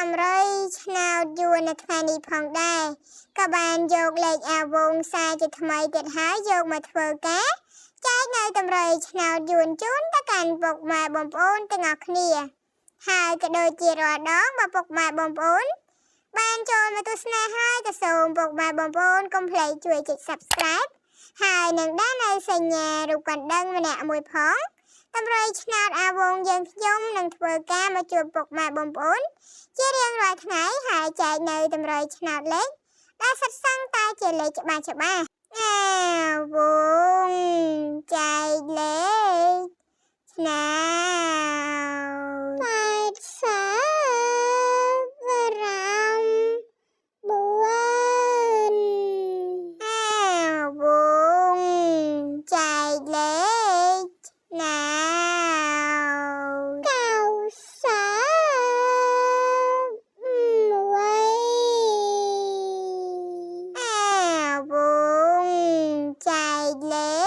តម្រុយឆ្នោតយួននៅថ្ងៃនេះផងដែរក៏បានយកលេខអាវងសារជាថ្មីទៀតហើយយកមកធ្វើការចែកនៅតម្រុយឆ្នោតយួនជូនទៅកាន់ពុកម៉ែបងប្អូនទាំងអស់គ្នាហើយក៏ដូចជារាល់ដងបើពុកម៉ែបងប្អូនបានចូលមកទស្សនាហើយក៏សូមពុកម៉ែបងប្អូនកុំភ្លេចជួយចុច Subscribe ហើយនឹងដាក់នៅសញ្ញារូបកណ្ដឹងម្នាក់មួយផងតម្រុយឆ្នោតអាវងយើងខ្ញុំនឹងធ្វើការមកជួបពុកម៉ែបងប្អូនជារៀងរាល់ថ្ងៃហើយចែកនៅតម្រុយឆ្នោតលេខដែលសិតសឹងតែជាលេខច្បាស់អាវងចែកលេខឆ្នោត85អាវងចែកលេខឆ្នោត91អាវងចែកលេ